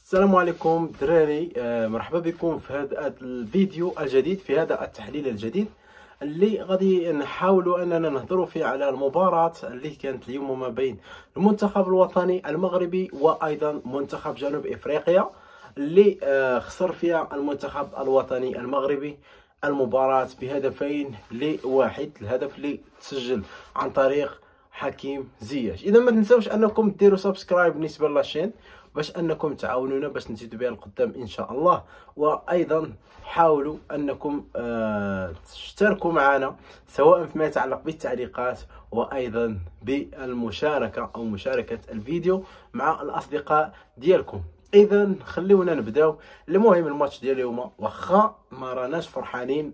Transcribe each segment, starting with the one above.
السلام عليكم دراري، مرحبا بكم في هذا الفيديو الجديد، في هذا التحليل الجديد اللي غادي نحاولوا اننا نهضروا فيه على المباراة اللي كانت اليوم ما بين المنتخب الوطني المغربي وايضا منتخب جنوب افريقيا اللي خسر فيها المنتخب الوطني المغربي المباراة بهدفين لواحد. الهدف اللي تسجل عن طريق حكيم زياش. اذا ما تنساوش انكم ديروا سبسكرايب بالنسبه للشين باش انكم تعاونونا باش نزيدوا بها القدام ان شاء الله، وايضا حاولوا انكم تشتركوا معنا سواء فيما يتعلق بالتعليقات وايضا بالمشاركه او مشاركه الفيديو مع الاصدقاء ديالكم. اذا خليونا نبداو. المهم الماتش ديال اليوم واخا ما راناش فرحانين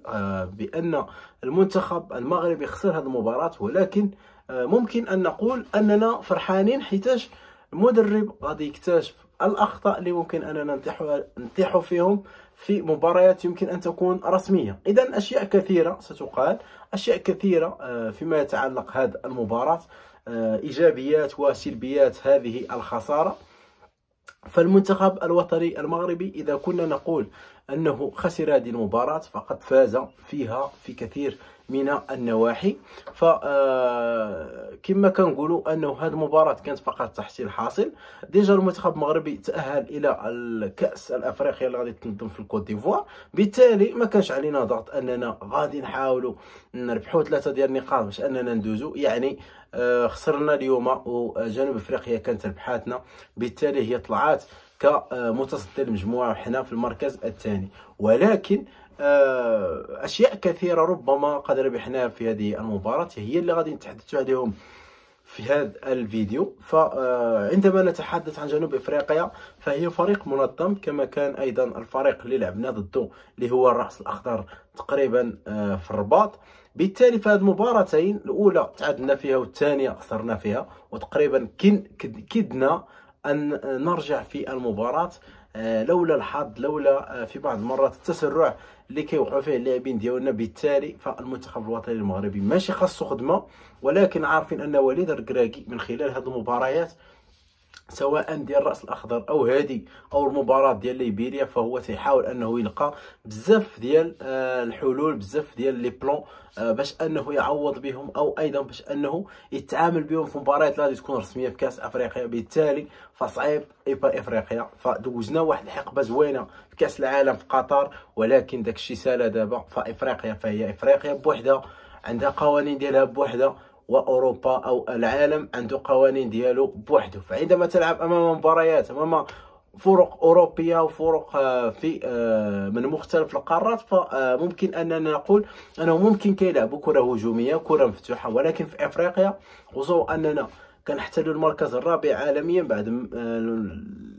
بان المنتخب المغربي خسر هذه المباراه، ولكن ممكن ان نقول اننا فرحانين حيتاش المدرب غادي يكتشف الاخطاء اللي ممكن اننا نطيحوا فيهم في مباريات يمكن ان تكون رسميه. اذا اشياء كثيره ستقال، اشياء كثيره فيما يتعلق هذه المباراه، ايجابيات وسلبيات هذه الخساره. فالمنتخب الوطني المغربي إذا كنا نقول أنه خسر هذه المباراة فقد فاز فيها في كثير من النواحي. كما كنقولوا أنه هذه المباراة كانت فقط تحصيل حاصل. ديجا المنتخب المغربي تأهل إلى الكأس الأفريقيا اللي غادي تنظم في الكوت ديفوار، بالتالي ما كانش علينا ضغط أننا غادي نحاولوا نربحوا 3 ديال النقاط باش أننا ندوزوا. يعني خسرنا اليوم وجنوب افريقيا كانت ربحاتنا، بالتالي هي طلعات كمتصدر المجموعه وحنا في المركز الثاني. ولكن اشياء كثيره ربما قد ربحناها في هذه المباراه هي اللي غادي نتحدثوا عليهم في هذا الفيديو. فعندما نتحدث عن جنوب افريقيا فهي فريق منظم كما كان ايضا الفريق اللي لعبنا ضده اللي هو الرأس الاخضر تقريبا في الرباط. بالتالي في هذه المباراتين الاولى تعادلنا فيها والثانيه خسرنا فيها، وتقريبا كدنا ان نرجع في المباراه لولا الحظ، لولا في بعض المرات التسرع اللي كيوقعوا فيه اللاعبين ديالنا. بالتالي فالمنتخب الوطني المغربي ماشي خاصو خدمه، ولكن عارفين ان وليد الركراكي من خلال هذه المباريات سواء ديال الراس الاخضر او هذه او المباراه ديال ليبيريا فهو تيحاول انه يلقى بزاف ديال الحلول، بزاف ديال لي بلون باش انه يعوض بهم او ايضا باش انه يتعامل بهم في مباريات اللي غادي تكون رسميه في كاس افريقيا. بالتالي فصعيب افريقيا، فدوزنا واحد الحقبه زوينه في كاس العالم في قطر، ولكن داكشي سالا دابا. فافريقيا فهي افريقيا بوحدها، عندها قوانين ديالها بوحدها، واوروبا او العالم عنده قوانين ديالو بوحده. فعندما تلعب امام مباريات امام فرق اوروبيه وفرق في من مختلف القارات فممكن اننا نقول انه ممكن كيلعبوا كره هجوميه كره مفتوحه. ولكن في افريقيا خصوصا اننا كنحتلوا المركز الرابع عالميا بعد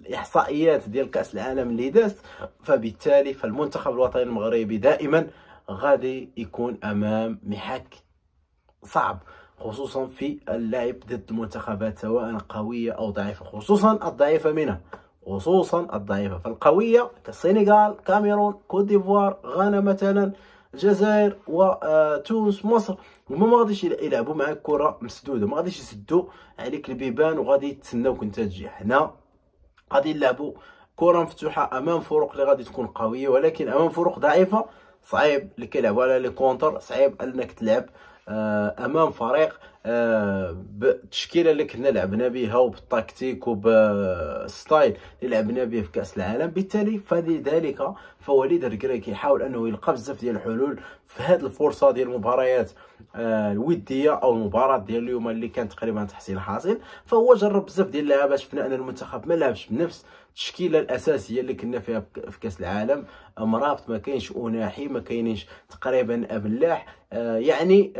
الاحصائيات ديال كاس العالم اللي داز، فبالتالي فالمنتخب الوطني المغربي دائما غادي يكون امام محك صعب، خصوصا في اللعب ضد المنتخبات سواء قوية أو ضعيفة، خصوصا الضعيفة منها، خصوصا الضعيفة. فالقوية كالسنغال، كاميرون، كوت ديفوار، غانا مثلا، الجزائر وتونس، مصر، هما ما غاديش يلعبوا معاك كرة مسدودة، ما غاديش يسدوا عليك البيبان وغادي يتسناوك انت تجي. حنا غادي نلعبوا كرة مفتوحة أمام فرق اللي غادي تكون قوية، ولكن أمام فرق ضعيفة صعيب اللي كيلعبوا على لي كونتر، صعيب انك تلعب امام فريق بالتشكيله اللي كنا لعبنا بها وبالتكتيك وبالستايل اللي لعبنا به في كاس العالم. بالتالي فلذلك فوليد الركراكي كيحاول انه يلقى بزاف ديال الحلول في هذه الفرصه ديال المباريات الوديه او المباراه ديال اليوم اللي كانت تقريبا تحصيل حاصل. فهو جرب بزاف ديال اللعابات، شفنا ان المنتخب ما لعبش بنفس التشكيله الاساسيه اللي كنا فيها في كاس العالم. مرابط ما كاينش، اناحي ما كاينينش، تقريبا ابلاح. يعني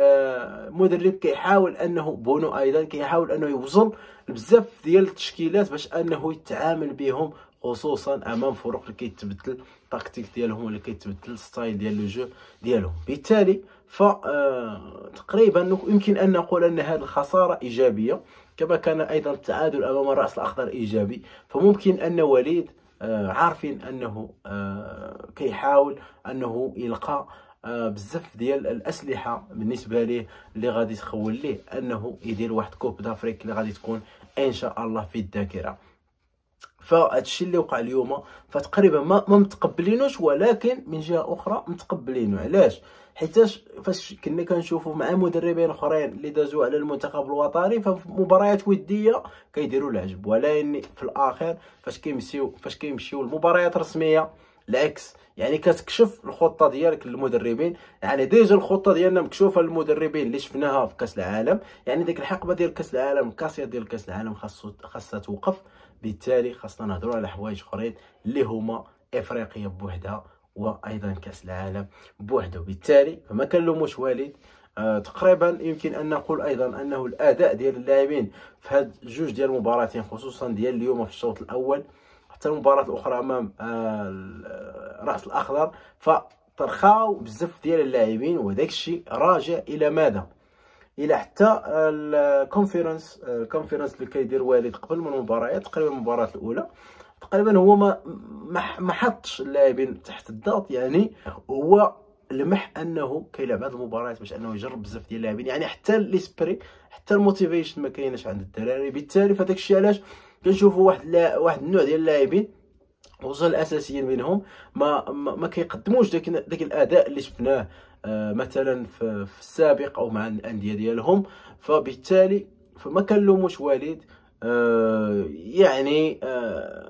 مدرب كيحاول انه بونو ايضا كيحاول انه يوصل بزاف ديال التشكيلات باش انه يتعامل بهم، خصوصا امام فرق اللي كيتبدل التكتيك ديالهم واللي كيتبدل الستايل ديال لو جو ديالهم. بالتالي ف تقريبا يمكن ان نقول ان هذه الخساره ايجابيه، كما كان ايضا التعادل امام الراس الاخضر ايجابي. فممكن ان وليد عارفين انه كيحاول انه يلقى بزاف ديال الاسلحه بالنسبه ليه اللي غادي تخول ليه انه يدير واحد كوب دافريك اللي غادي تكون ان شاء الله في الذاكره. فهادشي اللي وقع اليوم فتقريبا ما متقبلينوش، ولكن من جهه اخرى متقبلينه. علاش؟ حيتاش فاش كنا كنشوفوا مع مدربين اخرين اللي دازوا على المنتخب الوطني ففي مباريات وديه كيديروا العجب، ولكن في الاخر فاش كيمشيو المباريات رسميه العكس. يعني كتكشف الخطه ديالك للمدربين. يعني ديجا الخطه ديالنا مكشوفه للمدربين اللي شفناها في كاس العالم. يعني ديك الحقبه ديال كاس العالم، الكاسير ديال كاس العالم خاصها توقف. بالتالي خاصنا نهضروا على حوايج اخرين اللي هما افريقيا بوحدها وايضا كاس العالم بوحده. بالتالي فما كنلوموش والد. تقريبا يمكن ان نقول ايضا انه الاداء ديال اللاعبين في هاد جوج ديال المباراتين، خصوصا ديال اليوم في الشوط الاول حتى المباراه الاخرى امام الراس الاخضر، فترخاو بزاف ديال اللاعبين. وداك الشيء راجع الى ماذا؟ الى حتى الكونفرنس اللي كيدير والد قبل من المباريات، تقريبا المباراه الاولى تقريبا هو ما حطش اللاعبين تحت الضغط. يعني هو لمح انه كيلعب هذه المباريات باش انه يجرب بزاف ديال اللاعبين. يعني حتى ليسبري حتى الموتيفيشن ما كايناش عند الدراري. بالتالي فداك الشيء علاش كنشوفوا واحد النوع ديال اللاعبين خصوصا الاساسيين منهم ما كيقدموش داك الاداء اللي شفناه مثلا في السابق او مع الانديه ديالهم. فبالتالي فما كنلوموش والد. يعني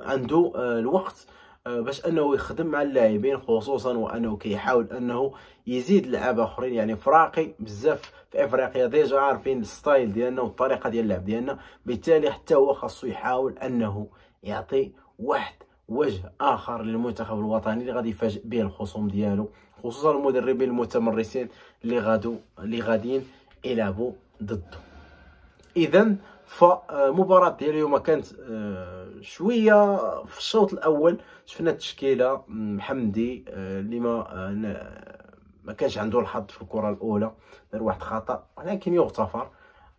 عنده الوقت باش انه يخدم مع اللاعبين، خصوصا وانه كيحاول انه يزيد لعابه اخرين. يعني فراقي بزاف في افريقيا ديجا عارفين الستايل ديالنا والطريقه ديال اللعب ديالنا. بالتالي حتى هو خاصو يحاول انه يعطي واحد وجه اخر للمنتخب الوطني اللي غادي يفاجئ به الخصوم ديالو، خصوصا المدربين المتمرسين اللي غاديين يلعبوا ضده. اذا فمباراة ديال اليوم كانت شويه في الشوط الاول شفنا التشكيله حمدي اللي ما كانش عنده الحظ في الكره الاولى، دار واحد خطا ولكن يغتفر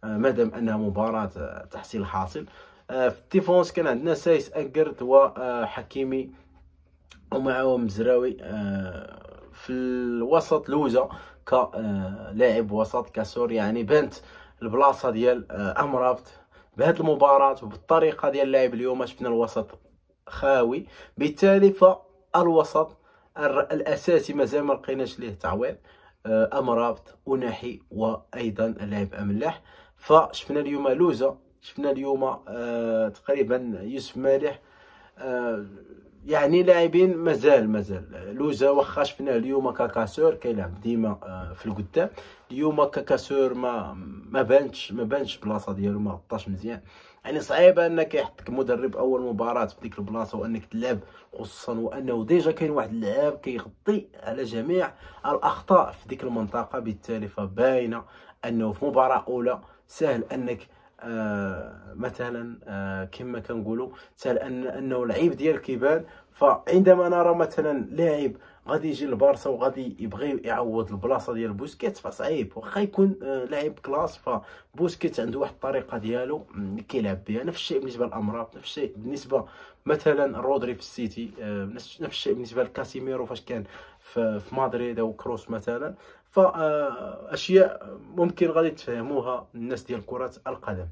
مادام انها مباراه تحصيل الحاصل. في الديفونس كان عندنا سايس اكرد وحكيمي ومعه مزراوي. في الوسط لوزة كلاعب وسط كسور. يعني بانت البلاصه ديال امرابط بهذه المباراه وبالطريقه ديال اللاعب اليوم شفنا الوسط خاوي. بالتالي فالوسط الاساسي مازال ما لقيناش ليه تعويض. امرابط وناحي وايضا اللاعب املاح. فشفنا اليوم لوزة، شفنا اليوم تقريبا يوسف مالح. يعني لاعبين مازال لوزة واخا شفناه اليوم ككاسور كيلعب ديما في القدام. اليوم ككاسور ما بانش بلاصه ديالو، ما غطاش مزيان. يعني صعيبه انك يحطك مدرب اول مباراه في ديك البلاصه وانك تلعب، خصوصا وانه ديجا كاين واحد اللاعب كيغطي على جميع الاخطاء في ديك المنطقه. بالتالي فباينه انه في مباراه اولى سهل انك مثلا كما كنقولوا سهل انه العيب ديالك يبان. فعندما نرى مثلا لاعب غادي يجي للبارسا وغادي يبغي يعوض البلاصه ديال بوسكيت فصعيب، واخا يكون لاعب كلاس. فبوسكيت عنده واحد الطريقه ديالو كيلعب بها. نفس الشيء بالنسبه للامراض، نفس الشيء بالنسبه مثلا رودري في السيتي، نفس الشيء بالنسبه لكاسيميرو فاش كان في مدريد او كروس مثلا. فاشياء ممكن غادي تفهموها الناس ديال كره القدم.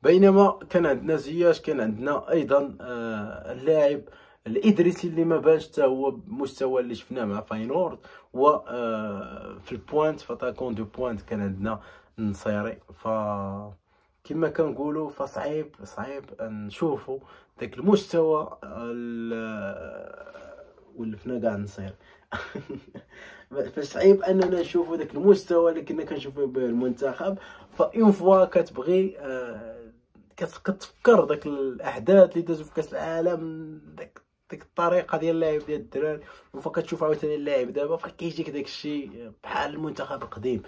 بينما كان عندنا زياش، كان عندنا ايضا اللاعب الادريسي اللي ما بانش حتى هو بمستوى اللي شفناه مع فاينورد. و في البوينت فتاكون دو بوينت كان عندنا النصيري. كما كنقولوا فصعيب نشوفوا داك المستوى ولفنا كاع النصير. فصعيب اننا نشوفوا داك المستوى اللي كنا كنشوفوه بالمنتخب. فاون فوا كتبغي كتفكر داك الاحداث اللي دازو في كاس العالم، داك الطريقه ديال اللعب ديال الدراري، وفكتشوف عاوتاني اللاعب دابا فكيجيك داك الشيء بحال المنتخب القديم.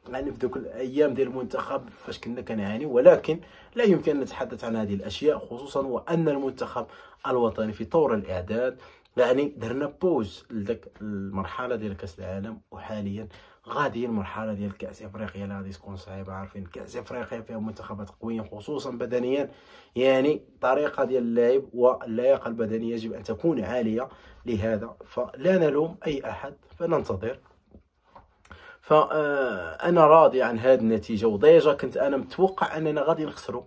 يعني في دوك الايام ديال المنتخب فاش كنا كنعاني. ولكن لا يمكن ان نتحدث عن هذه الاشياء، خصوصا وان المنتخب الوطني في طور الاعداد. يعني درنا بوز لذاك المرحله ديال كاس العالم، وحاليا غاديين المرحله ديال كاس افريقيا اللي غادي تكون صعيبه. عارفين كاس افريقيا فيها منتخبات قويين خصوصا بدنيا. يعني الطريقه ديال اللعب واللياقه البدنيه يجب ان تكون عاليه. لهذا فلا نلوم اي احد، فننتظر. فانا راضي عن هذه النتيجه، وديجا كنت انا متوقع اننا غادي نخسروا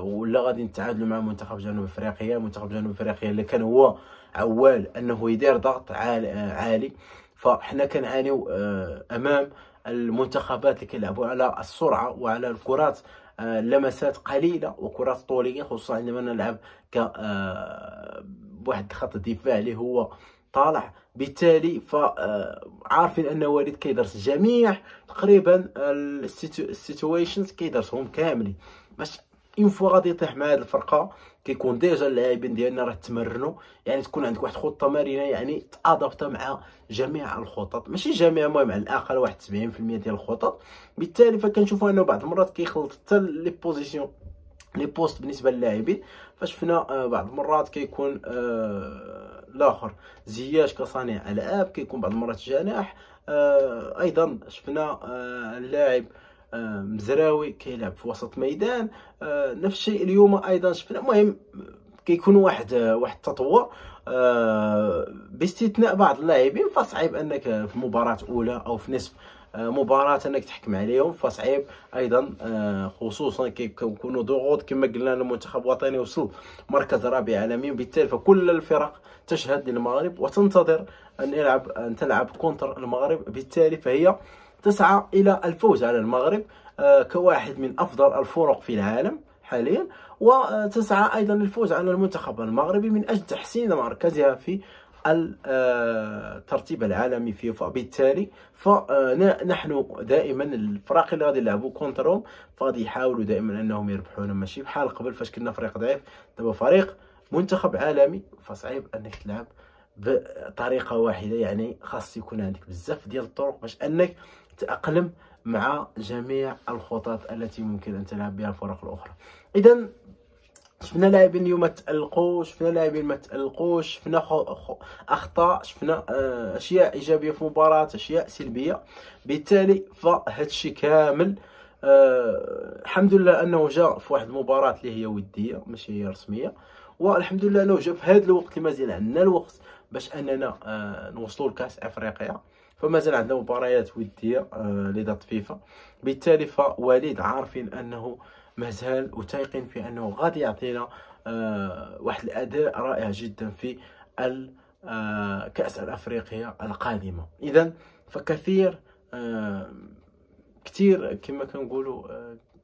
ولا غادي نتعادلوا مع منتخب جنوب افريقيا. منتخب جنوب افريقيا اللي كان هو عوال انه يدير ضغط عالي، فحنا كنعانيو امام المنتخبات اللي كيلعبوا على السرعه وعلى الكرات لمسات قليله وكرات طوليه، خصوصا عندما نلعب ك بواحد خط الدفاع اللي هو طالع. بالتالي عارفين ان وليد كيدرس جميع تقريبا السيتويشنز، كيدرسهم كاملين باش اون فوا غادي يطيح مع هذه الفرقه كيكون ديجا اللاعبين ديالنا راه تمرنوا. يعني تكون عندك واحد خطه مرنه، يعني تادابتا مع جميع الخطط، ماشي جميع، المهم على الاقل واحد 70% ديال الخطط. بالتالي فكنشوفوا انه بعض المرات كيخلط حتى لي بوزيسيون لي بوست بالنسبه للاعبين. فشفنا بعض المرات كيكون الاخر زياش كصانع العاب، كيكون بعض المرات جناح. ايضا شفنا اللاعب مزراوي كيلعب في وسط ميدان. نفس الشيء اليوم ايضا شفنا. المهم كيكون واحد التطور باستثناء بعض اللاعبين، فصعيب انك في مباراة اولى او في نصف مباراة انك تحكم عليهم، فصعيب ايضا خصوصا كيكونوا ضغوط كما قلنا. المنتخب الوطني وصل مركز رابع عالميا، بالتالي فكل الفرق تشهد للمغرب وتنتظر ان تلعب كونتر المغرب. بالتالي فهي تسعى الى الفوز على المغرب كواحد من افضل الفرق في العالم حاليا، وتسعى ايضا للفوز على المنتخب المغربي من اجل تحسين مركزها في الترتيب العالمي فيفا. بالتالي فنحن دائما الفرق اللي غادي يلعبوا كونترهم فغادي يحاولوا دائما انهم يربحون، ماشي بحال قبل فاش كنا فريق ضعيف. دابا فريق منتخب عالمي فصعيب انك تلعب بطريقه واحده، يعني خاص يكون عندك بزاف ديال الطرق باش انك تأقلم مع جميع الخطط التي ممكن ان تلعب بها الفرق الاخرى. اذا شفنا لاعبين اليوم تألقوا، شفنا لاعبين ما تألقوش، شفنا اخطاء، شفنا اشياء ايجابيه في مباراه، اشياء سلبيه. بالتالي فهاد الشيء كامل الحمد لله انه جاء في واحد المباراه اللي هي وديه ماشي هي رسميه، والحمد لله انه جاء في هذا الوقت اللي مازال عندنا الوقت باش اننا نوصلوا لكاس افريقيا. فمازال عندنا مباريات وديه لضد فيفا. بالتالي فوليد عارفين انه مازال وتيقن في انه غادي يعطينا واحد الاداء رائع جدا في الكأس الافريقيا القادمه. اذا فكثير كثير كما كنقولوا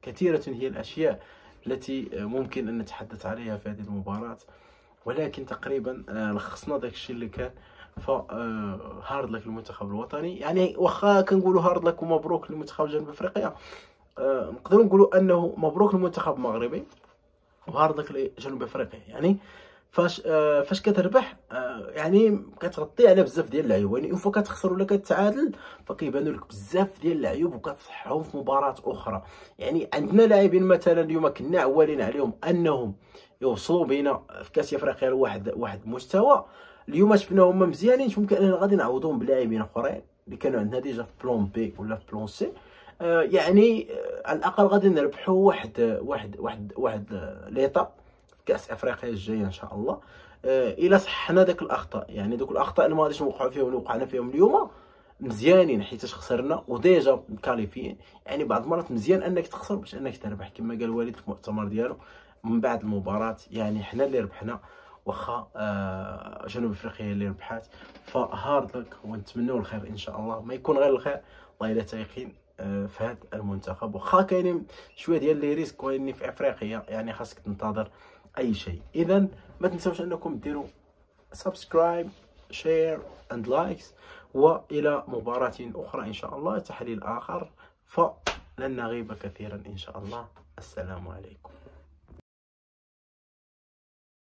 كثيره هي الاشياء التي ممكن ان نتحدث عليها في هذه المباراه، ولكن تقريبا لخصنا داك الشيء اللي كان. ف هارد لك المنتخب الوطني، يعني واخا كنقولوا هارد لك ومبروك للمنتخب جنوب افريقيا، نقدروا نقولوا انه مبروك للمنتخب المغربي وهارد لك لجنوب افريقيا. يعني فاش كتربح يعني كتغطي على بزاف ديال اللعيبه، يعني فوا كتخسر ولا كتعادل فكيبانوا لك بزاف ديال اللعيبه وكتصحهم في مباراه اخرى. يعني عندنا لاعبين مثلا اليوم كنا عوالين عليهم انهم يوصلوا بينا في كاس افريقيا لواحد مستوى، اليوم شفناهم مزيانين. ممكن اننا غادي نعوضوهم بلاعبين اخرين اللي كانوا عندنا ديجا في بلون بي ولا في بلون سي. يعني على الاقل غادي نربحوا واحد ليطا في كاس افريقيا الجايه ان شاء الله. الا صحنا داك الاخطاء، يعني دوك الاخطاء اللي ما غاديش نوقعوا فيهم اللي وقعنا فيهم اليوم مزيانين حيت خسرنا وديجا كاليفيين. يعني بعض المرات مزيان انك تخسر باش انك تربح، كما قال الوالد في المؤتمر ديالو من بعد المباراه. يعني حنا اللي ربحنا واخا جنوب افريقيا اللي ربحات. فهارد لك ونتمنوا الخير ان شاء الله، ما يكون غير الخير. والله الا تايقين في هذا المنتخب، واخا كاينين شويه ديال لي ريسك ولكن في افريقيا يعني خاصك تنتظر اي شيء. اذا ما تنساوش انكم ديروا سبسكرايب شير اند لايكس، والى مباراة اخرى ان شاء الله، تحليل اخر، فلن نغيب كثيرا ان شاء الله. السلام عليكم.